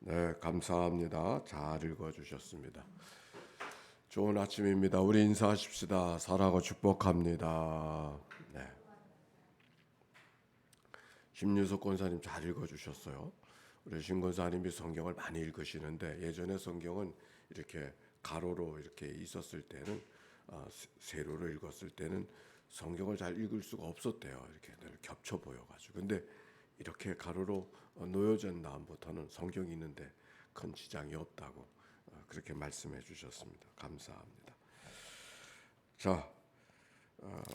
네, 감사합니다. 잘 읽어주셨습니다. 좋은 아침입니다. 우리 인사하십시다. 사랑하고 축복합니다. 네, 심유석 권사님 잘 읽어주셨어요. 우리 신 권사님이 성경을 많이 읽으시는데 예전에 성경은 이렇게 가로로 이렇게 있었을 때는 세로로 읽었을 때는 성경을 잘 읽을 수가 없었대요. 이렇게 늘 겹쳐 보여가지고. 근데 이렇게 가로로 놓여진 다음부터는 성경이 있는데 큰 지장이 없다고 그렇게 말씀해 주셨습니다. 감사합니다. 자,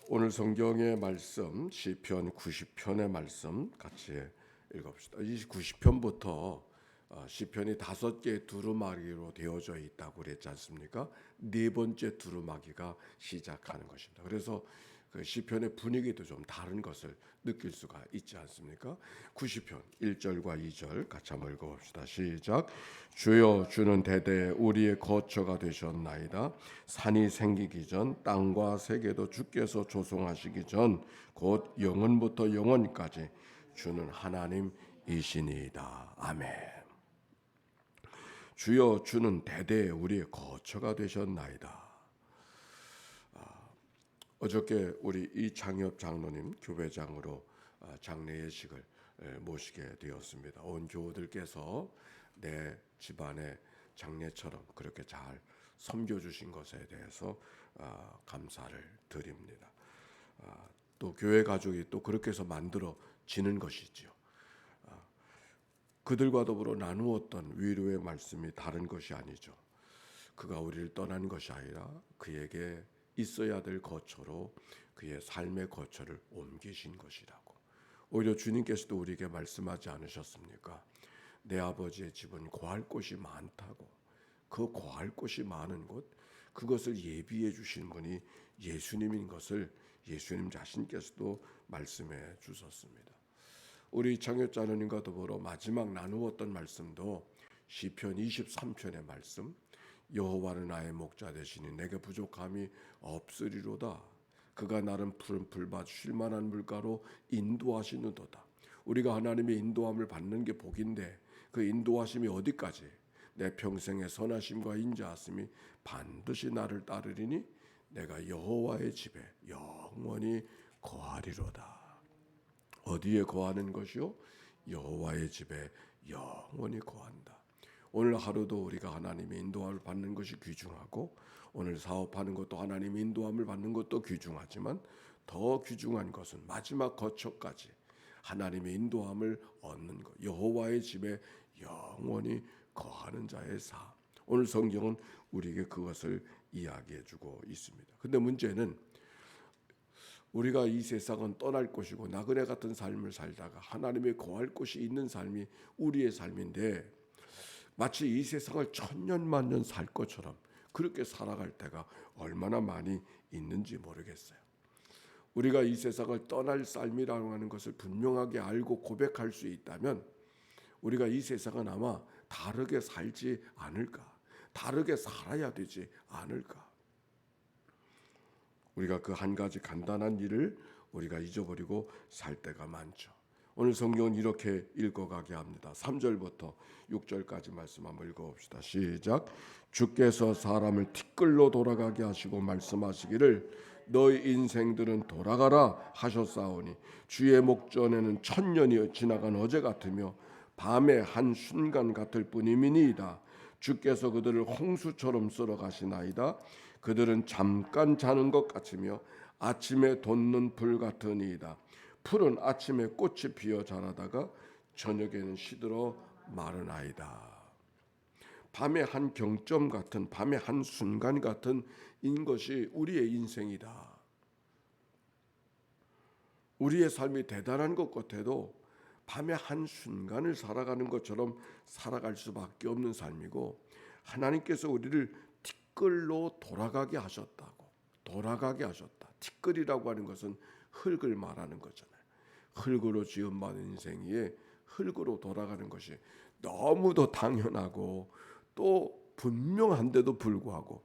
오늘 성경의 말씀 시편 90편의 말씀 같이 읽읍시다. 이 90편부터 시편이 5개의 두루마기로 되어져 있다고 그랬지 않습니까? 네 번째 두루마기가 시작하는 것입니다. 그래서 그 시편의 분위기도 좀 다른 것을 느낄 수가 있지 않습니까? 90편 1절과 2절 같이 한번 읽어봅시다. 시작. 주여 주는 대대에 우리의 거처가 되셨나이다. 산이 생기기 전 땅과 세계도 주께서 조성하시기 전 곧 영원부터 영원까지 주는 하나님이시니이다. 아멘. 주여 주는 대대에 우리의 거처가 되셨나이다. 어저께 우리 이창엽 장로님 교회장으로 장례 예식을 모시게 되었습니다. 온 교우들께서 내 집안의 장례처럼 그렇게 잘 섬겨주신 것에 대해서 감사를 드립니다. 또 교회 가족이 또 그렇게 해서 만들어지는 것이지요. 그들과 더불어 나누었던 위로의 말씀이 다른 것이 아니죠. 그가 우리를 떠난 것이 아니라 그에게 있어야 될 거처로 그의 삶의 거처를 옮기신 것이라고. 오히려 주님께서도 우리에게 말씀하지 않으셨습니까? 내 아버지의 집은 거할 곳이 많다고. 그 거할 곳이 많은 곳, 그것을 예비해 주신 분이 예수님인 것을 예수님 자신께서도 말씀해 주셨습니다. 우리 장효자님과 더불어 마지막 나누었던 말씀도 시편 23편의 말씀, 여호와는 나의 목자 되시니 내게 부족함이 없으리로다. 그가 나를 푸른 풀밭 쉴 만한 물가로 인도하시는도다. 우리가 하나님의 인도함을 받는 게 복인데 그 인도하심이 어디까지? 내 평생의 선하심과 인자하심이 반드시 나를 따르리니 내가 여호와의 집에 영원히 거하리로다. 어디에 거하는 것이요? 여호와의 집에 영원히 거한다. 오늘 하루도 우리가 하나님의 인도함을 받는 것이 귀중하고 오늘 사업하는 것도 하나님의 인도함을 받는 것도 귀중하지만 더 귀중한 것은 마지막 거처까지 하나님의 인도함을 얻는 것, 여호와의 집에 영원히 거하는 자의 삶. 오늘 성경은 우리에게 그것을 이야기해주고 있습니다. 근데 문제는 우리가 이 세상은 떠날 것이고 나그네 같은 삶을 살다가 하나님의 거할 곳이 있는 삶이 우리의 삶인데 마치 이 세상을 천년만년 살 것처럼 그렇게 살아갈 때가 얼마나 많이 있는지 모르겠어요. 우리가 이 세상을 떠날 삶이라고 하는 것을 분명하게 알고 고백할 수 있다면 우리가 이 세상은 아마 다르게 살지 않을까, 다르게 살아야 되지 않을까. 우리가 그 한 가지 간단한 일을 우리가 잊어버리고 살 때가 많죠. 오늘 성경은 이렇게 읽어가게 합니다. 3절부터 6절까지 말씀 한번 읽어봅시다. 시작. 주께서 사람을 티끌로 돌아가게 하시고 말씀하시기를 너희 인생들은 돌아가라 하셨사오니 주의 목전에는 천년이 지나간 어제 같으며 밤의 한 순간 같을 뿐이니이다. 주께서 그들을 홍수처럼 쓸어 가시나이다. 그들은 잠깐 자는 것 같으며 아침에 돋는 불 같으니이다. 풀은 아침에 꽃이 피어 자라다가 저녁에는 시들어 마르나이다. 밤의 한 경점 같은, 밤의 한 순간 같은 인 것이 우리의 인생이다. 우리의 삶이 대단한 것 같아도 밤의 한 순간을 살아가는 것처럼 살아갈 수밖에 없는 삶이고 하나님께서 우리를 티끌로 돌아가게 하셨다고. 돌아가게 하셨다. 티끌이라고 하는 것은 흙을 말하는 거잖아요. 흙으로 지음받은 인생이에 흙으로 돌아가는 것이 너무도 당연하고 또 분명한데도 불구하고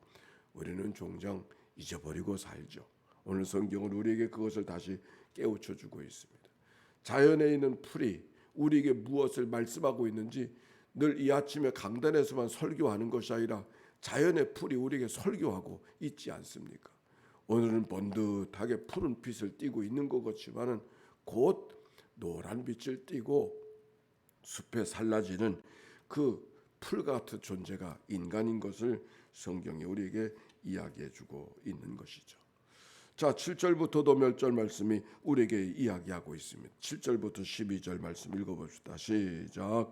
우리는 종종 잊어버리고 살죠. 오늘 성경은 우리에게 그것을 다시 깨우쳐주고 있습니다. 자연에 있는 풀이 우리에게 무엇을 말씀하고 있는지 늘 이 아침에 강단에서만 설교하는 것이 아니라 자연의 풀이 우리에게 설교하고 있지 않습니까? 오늘은 번듯하게 푸른 빛을 띠고 있는 것 같지만은 곧 노란 빛을 띠고 숲에 살라지는 그 풀 같은 존재가 인간인 것을 성경이 우리에게 이야기해주고 있는 것이죠. 자, 7절부터도 몇 절 말씀이 우리에게 이야기하고 있습니다. 7절부터 12절 말씀 읽어봅시다. 시작.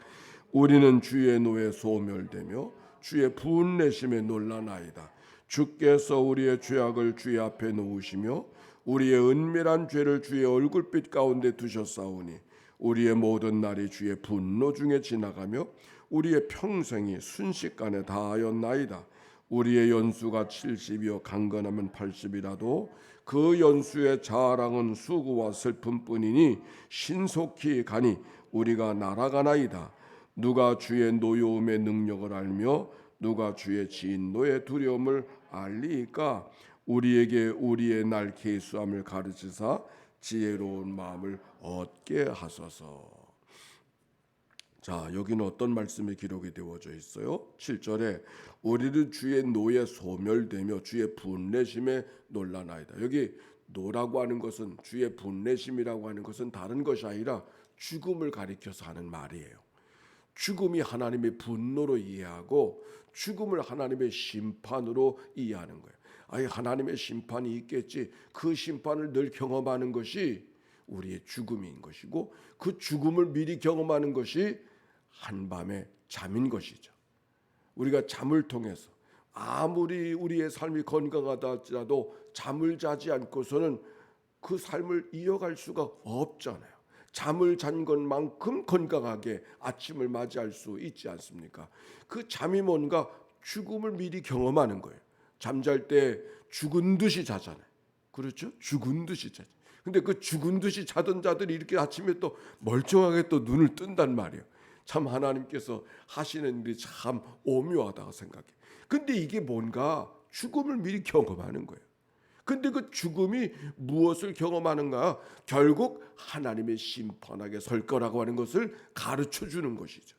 우리는 주의 노에 소멸되며 주의 분내심에 놀라나이다. 주께서 우리의 죄악을 주의 앞에 놓으시며 우리의 은밀한 죄를 주의 얼굴빛 가운데 두셨사오니 우리의 모든 날이 주의 분노 중에 지나가며 우리의 평생이 순식간에 다하였나이다. 우리의 연수가 70이요 강건하면 80이라도 그 연수의 자랑은 수고와 슬픔뿐이니 신속히 가니 우리가 날아가나이다. 누가 주의 노여움의 능력을 알며 누가 주의 진노의 두려움을 알리이까. 우리에게 우리의 날 계수함을 가르치사 지혜로운 마음을 얻게 하소서. 자, 여기는 어떤 말씀이 기록이 되어져 있어요? 7절에 우리는 주의 노에 소멸되며 주의 분내심에 놀라나이다. 여기 노라고 하는 것은, 주의 분내심이라고 하는 것은 다른 것이 아니라 죽음을 가리켜서 하는 말이에요. 죽음이 하나님의 분노로 이해하고 죽음을 하나님의 심판으로 이해하는 거예요. 아니, 하나님의 심판이 있겠지. 그 심판을 늘 경험하는 것이 우리의 죽음인 것이고, 그 죽음을 미리 경험하는 것이 한밤의 잠인 것이죠. 우리가 잠을 통해서 아무리 우리의 삶이 건강하다 할지라도 잠을 자지 않고서는 그 삶을 이어갈 수가 없잖아요. 잠을 잔 것만큼 건강하게 아침을 맞이할 수 있지 않습니까? 그 잠이 뭔가 죽음을 미리 경험하는 거예요. 잠잘 때 죽은 듯이 자잖아요. 그렇죠? 죽은 듯이 자죠. 근데 그 죽은 듯이 자던 자들이 이렇게 아침에 또 멀쩡하게 또 눈을 뜬단 말이에요. 참 하나님께서 하시는 일이 참 오묘하다고 생각해. 근데 이게 뭔가 죽음을 미리 경험하는 거예요. 근데 그 죽음이 무엇을 경험하는가? 결국 하나님의 심판하게 설 거라고 하는 것을 가르쳐 주는 것이죠.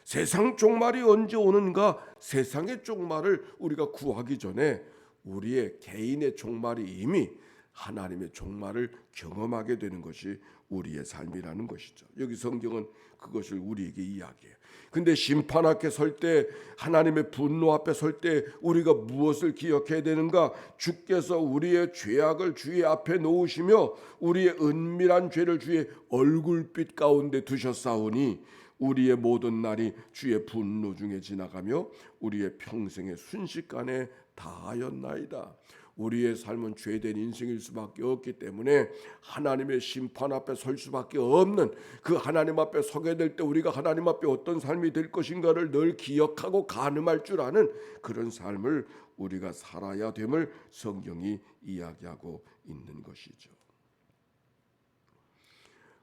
세상 종말이 언제 오는가? 세상의 종말을 우리가 구하기 전에 우리의 개인의 종말이 이미 하나님의 종말을 경험하게 되는 것이 우리의 삶이라는 것이죠. 여기 성경은 그것을 우리에게 이야기해요. 근데 심판 앞에 설 때, 하나님의 분노 앞에 설 때 우리가 무엇을 기억해야 되는가? 주께서 우리의 죄악을 주의 앞에 놓으시며 우리의 은밀한 죄를 주의 얼굴빛 가운데 두셨사오니 우리의 모든 날이 주의 분노 중에 지나가며 우리의 평생의 순식간에 다하였나이다. 우리의 삶은 죄된 인생일 수밖에 없기 때문에 하나님의 심판 앞에 설 수밖에 없는, 그 하나님 앞에 서게 될 때 우리가 하나님 앞에 어떤 삶이 될 것인가를 늘 기억하고 가늠할 줄 아는 그런 삶을 우리가 살아야 됨을 성경이 이야기하고 있는 것이죠.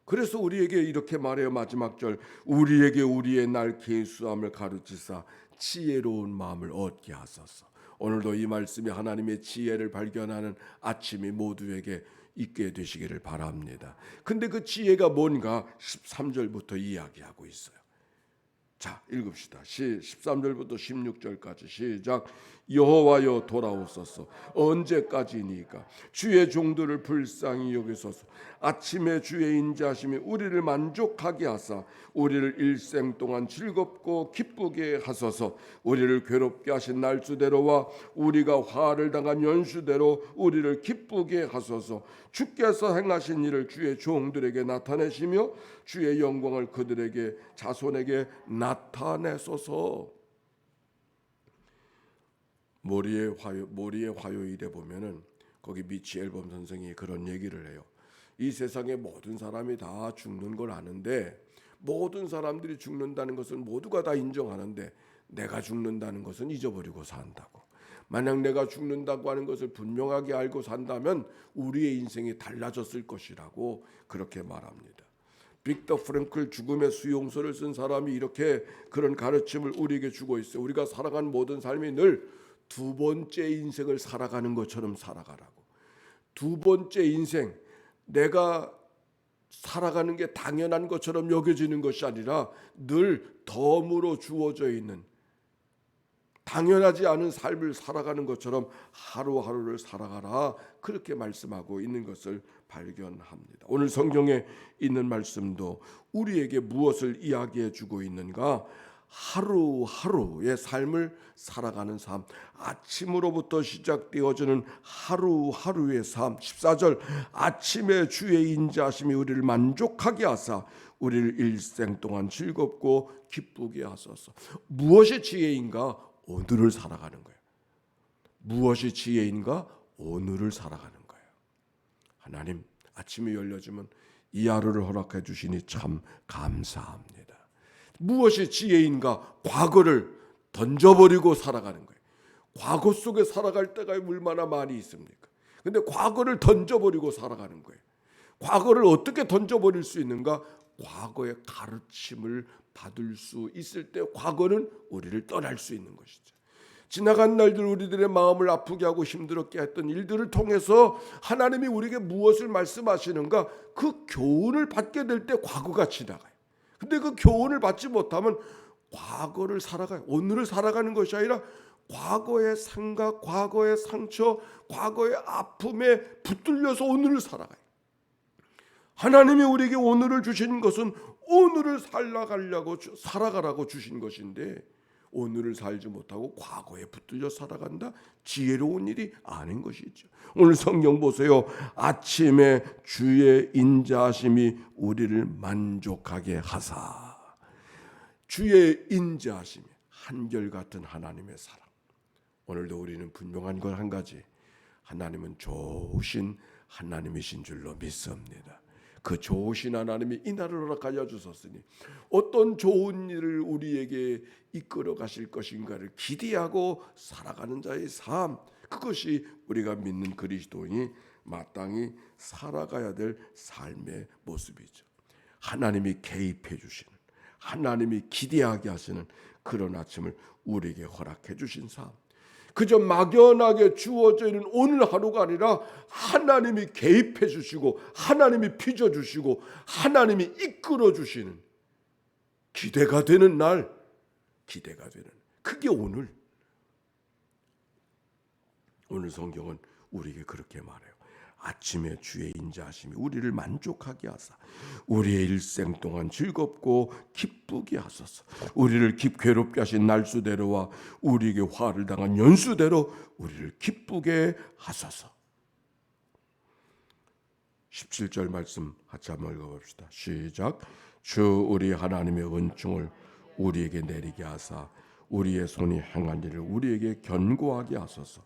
그래서 우리에게 이렇게 말해요. 마지막 절, 우리에게 우리의 날 계수함을 가르치사 지혜로운 마음을 얻게 하소서. 오늘도 이 말씀이 하나님의 지혜를 발견하는 아침이 모두에게 있게 되시기를 바랍니다. 근데 그 지혜가 뭔가 13절부터 이야기하고 있어요. 자, 읽읍시다. 13절부터 16절까지 시작. 여호와여 돌아오소서. 언제까지니까? 주의 종들을 불쌍히 여기소서. 아침에 주의 인자하심이 우리를 만족하게 하사 우리를 일생 동안 즐겁고 기쁘게 하소서. 우리를 괴롭게 하신 날수대로와 우리가 화를 당한 연수대로 우리를 기쁘게 하소서. 주께서 행하신 일을 주의 종들에게 나타내시며 주의 영광을 그들에게 자손에게 나타내소서. 모리의 화요일에 보면은 거기 미치 앨범 선생이 그런 얘기를 해요. 이 세상의 모든 사람이 다 죽는 걸 아는데, 모든 사람들이 죽는다는 것은 모두가 다 인정하는데 내가 죽는다는 것은 잊어버리고 산다고. 만약 내가 죽는다고 하는 것을 분명하게 알고 산다면 우리의 인생이 달라졌을 것이라고 그렇게 말합니다. 빅터 프랭클 죽음의 수용소를 쓴 사람이 이렇게 그런 가르침을 우리에게 주고 있어요. 우리가 살아간 모든 삶이 늘 두 번째 인생을 살아가는 것처럼 살아가라고. 두 번째 인생, 내가 살아가는 게 당연한 것처럼 여겨지는 것이 아니라 늘 덤으로 주어져 있는 당연하지 않은 삶을 살아가는 것처럼 하루하루를 살아가라, 그렇게 말씀하고 있는 것을 발견합니다. 오늘 성경에 있는 말씀도 우리에게 무엇을 이야기해 주고 있는가? 하루하루의 삶을 살아가는 삶, 아침으로부터 시작되어지는 하루하루의 삶. 14절, 아침에 주의 인자하심이 우리를 만족하게 하사 우리를 일생 동안 즐겁고 기쁘게 하소서. 무엇이 지혜인가? 오늘을 살아가는 거예요. 무엇이 지혜인가? 오늘을 살아가는 거예요. 하나님, 아침이 열려지면 이 하루를 허락해 주시니 참 감사합니다. 무엇이 지혜인가? 과거를 던져버리고 살아가는 거예요. 과거 속에 살아갈 때가 얼마나 많이 있습니까? 근데 과거를 던져버리고 살아가는 거예요. 과거를 어떻게 던져버릴 수 있는가? 과거의 가르침을 받을 수 있을 때 과거는 우리를 떠날 수 있는 것이죠. 지나간 날들 우리들의 마음을 아프게 하고 힘들었게 했던 일들을 통해서 하나님이 우리에게 무엇을 말씀하시는가? 그 교훈을 받게 될 때 과거가 지나가요. 근데 그 교훈을 받지 못하면 과거를 살아가요. 오늘을 살아가는 것이 아니라 과거의 생각, 과거의 상처, 과거의 아픔에 붙들려서 오늘을 살아가요. 하나님이 우리에게 오늘을 주신 것은 오늘을 살아가라고 주신 것인데, 오늘을 살지 못하고 과거에 붙들려 살아간다? 지혜로운 일이 아닌 것이죠. 오늘 성경 보세요. 아침에 주의 인자하심이 우리를 만족하게 하사. 주의 인자하심이, 한결같은 하나님의 사랑. 오늘도 우리는 분명한 건 한 가지, 하나님은 좋으신 하나님이신 줄로 믿습니다. 그 좋으신 하나님이 이 날을 허락하여 주셨으니 어떤 좋은 일을 우리에게 이끌어 가실 것인가를 기대하고 살아가는 자의 삶, 그것이 우리가 믿는 그리스도인이 마땅히 살아가야 될 삶의 모습이죠. 하나님이 개입해 주시는, 하나님이 기대하게 하시는 그런 아침을 우리에게 허락해 주신 삶, 그저 막연하게 주어져 있는 오늘 하루가 아니라 하나님이 개입해 주시고 하나님이 빚어 주시고 하나님이 이끌어 주시는 기대가 되는 날, 기대가 되는, 그게 오늘 성경은 우리에게 그렇게 말해요. 아침에 주의 인자하심이 우리를 만족하게 하사 우리의 일생 동안 즐겁고 기쁘게 하소서. 우리를 괴롭게 하신 날수대로와 우리에게 화를 당한 연수대로 우리를 기쁘게 하소서. 17절 말씀 같이 한번 읽어봅시다. 시작. 주 우리 하나님의 은총을 우리에게 내리게 하사 우리의 손이 행한 일을 우리에게 견고하게 하소서.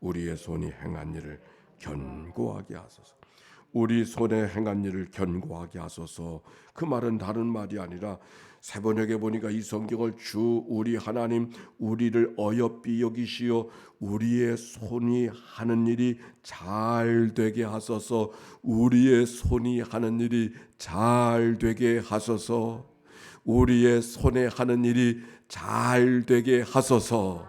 우리의 손이 행한 일을 견고하게 하소서. 우리 손에 행한 일을 견고하게 하소서. 그 말은 다른 말이 아니라 세번역에 보니까 이 성경을 주 우리 하나님 우리를 어여삐 여기시어 우리의 손이 하는 일이 잘 되게 하소서. 우리의 손이 하는 일이 잘 되게 하소서. 우리의 손에 하는 일이 잘 되게 하소서.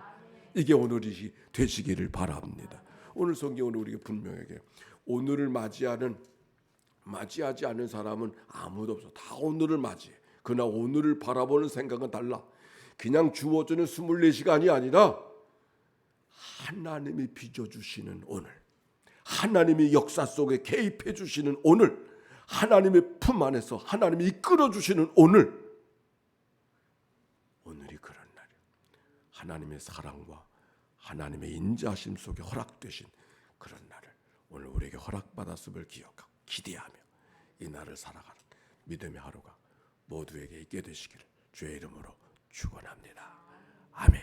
이게 오늘이 되시기를 바랍니다. 오늘 성경은 우리에게 분명하게 오늘을 맞이하지 않은 사람은 아무도 없어. 다 오늘을 맞이해. 그러나 오늘을 바라보는 생각은 달라. 그냥 주어지는 24시간이 아니라 하나님이 빚어주시는 오늘, 하나님이 역사 속에 개입해 주시는 오늘, 하나님의 품 안에서 하나님이 이끌어 주시는 오늘이 그런 날이에요. 하나님의 사랑과 하나님의 인자하심 속에 허락되신 그런 날을 오늘 우리에게 허락받았음을 기억하고 기대하며 이 날을 살아가는 믿음의 하루가 모두에게 있게 되시기를 주의 이름으로 축원합니다. 아멘.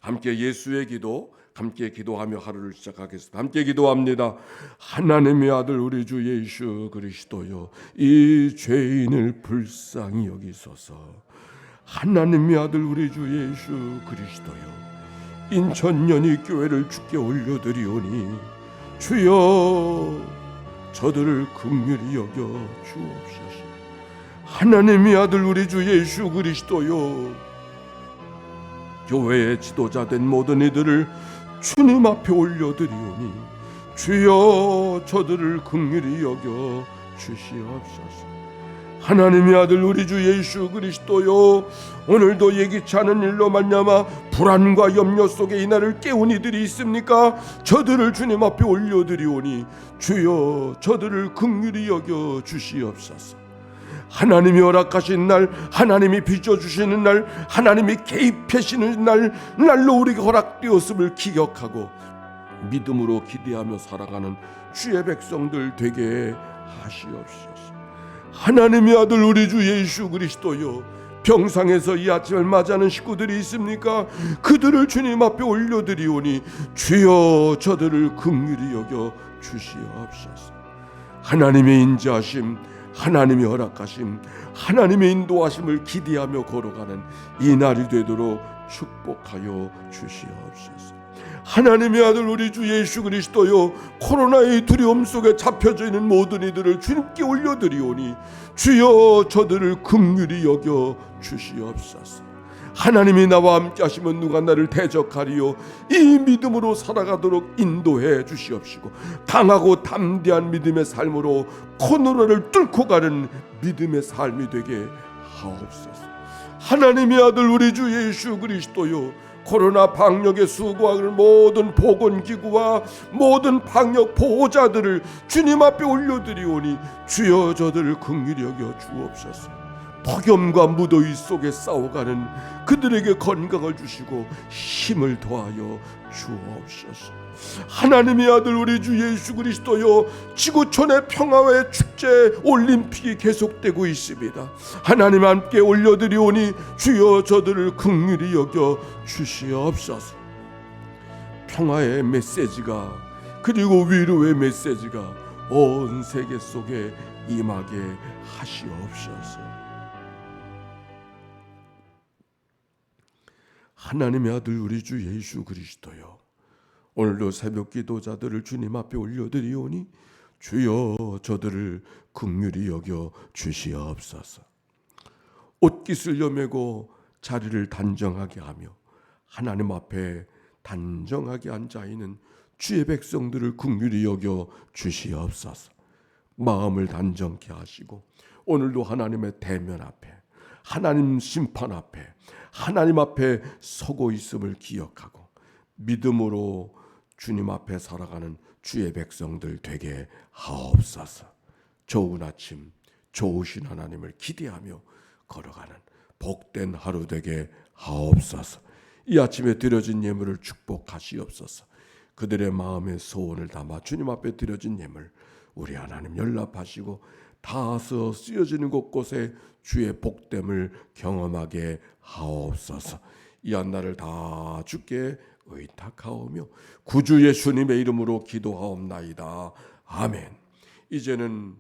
함께 예수의 기도, 함께 기도하며 하루를 시작하겠습니다. 함께 기도합니다. 하나님의 아들 우리 주 예수 그리스도여, 이 죄인을 불쌍히 여기소서. 하나님의 아들 우리 주 예수 그리스도여, 인천연희 교회를 주께 올려드리오니 주여 저들을 긍휼히 여겨 주옵소서. 하나님의 아들 우리 주 예수 그리스도여, 교회의 지도자 된 모든 이들을 주님 앞에 올려드리오니 주여 저들을 긍휼히 여겨 주시옵소서. 하나님의 아들 우리 주 예수 그리스도요, 오늘도 예기치 않은 일로 말미암아 불안과 염려 속에 이날을 깨운 이들이 있습니까? 저들을 주님 앞에 올려드리오니 주여 저들을 긍휼히 여겨 주시옵소서. 하나님이 허락하신 날, 하나님이 빚어주시는 날, 하나님이 개입하시는 날로 우리가 허락되었음을 기억하고 믿음으로 기대하며 살아가는 주의 백성들 되게 하시옵소서. 하나님의 아들 우리 주 예수 그리스도요, 병상에서 이 아침을 맞이하는 식구들이 있습니까? 그들을 주님 앞에 올려드리오니 주여 저들을 긍휼히 여겨 주시옵소서. 하나님의 인자하심, 하나님의 허락하심, 하나님의 인도하심을 기대하며 걸어가는 이 날이 되도록 축복하여 주시옵소서. 하나님의 아들 우리 주 예수 그리스도요, 코로나의 두려움 속에 잡혀져 있는 모든 이들을 주님께 올려드리오니 주여 저들을 긍휼히 여겨 주시옵소서. 하나님이 나와 함께 하시면 누가 나를 대적하리요. 이 믿음으로 살아가도록 인도해 주시옵시고 강하고 담대한 믿음의 삶으로 코로나를 뚫고 가는 믿음의 삶이 되게 하옵소서. 하나님의 아들 우리 주 예수 그리스도요, 코로나 방역에 수고하는 모든 보건기구와 모든 방역 보호자들을 주님 앞에 올려드리오니 주여 저들을 긍휼히 여겨 주옵소서. 폭염과 무더위 속에 싸워가는 그들에게 건강을 주시고 힘을 더하여 주옵소서. 하나님의 아들 우리 주 예수 그리스도여, 지구촌의 평화의 축제 올림픽이 계속되고 있습니다. 하나님 함께 올려드리오니 주여 저들을 긍휼히 여겨 주시옵소서. 평화의 메시지가, 그리고 위로의 메시지가 온 세계 속에 임하게 하시옵소서. 하나님의 아들 우리 주 예수 그리스도여, 오늘도 새벽 기도자들을 주님 앞에 올려드리오니 주여 저들을 긍휼히 여겨 주시옵소서. 옷깃을 여매고 자리를 단정하게 하며 하나님 앞에 단정하게 앉아있는 주의 백성들을 긍휼히 여겨 주시옵소서. 마음을 단정케 하시고 오늘도 하나님의 대면 앞에, 하나님 심판 앞에, 하나님 앞에 서고 있음을 기억하고 믿음으로 주님 앞에 살아가는 주의 백성들 되게 하옵소서. 좋은 아침, 좋으신 하나님을 기대하며 걸어가는 복된 하루 되게 하옵소서. 이 아침에 드려진 예물을 축복하시옵소서. 그들의 마음의 소원을 담아 주님 앞에 드려진 예물 우리 하나님 연락하시고 닿아서 쓰여지는 곳곳에 주의 복됨을 경험하게 하옵소서. 이 한날을 다 주께 의탁하오며 구주 예수님의 이름으로 기도하옵나이다. 아멘. 이제는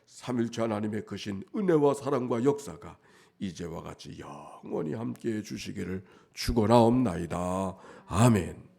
삼일째 하나님의 크신 은혜와 사랑과 역사가 이제와 같이 영원히 함께해 주시기를 축원하옵나이다. 아멘.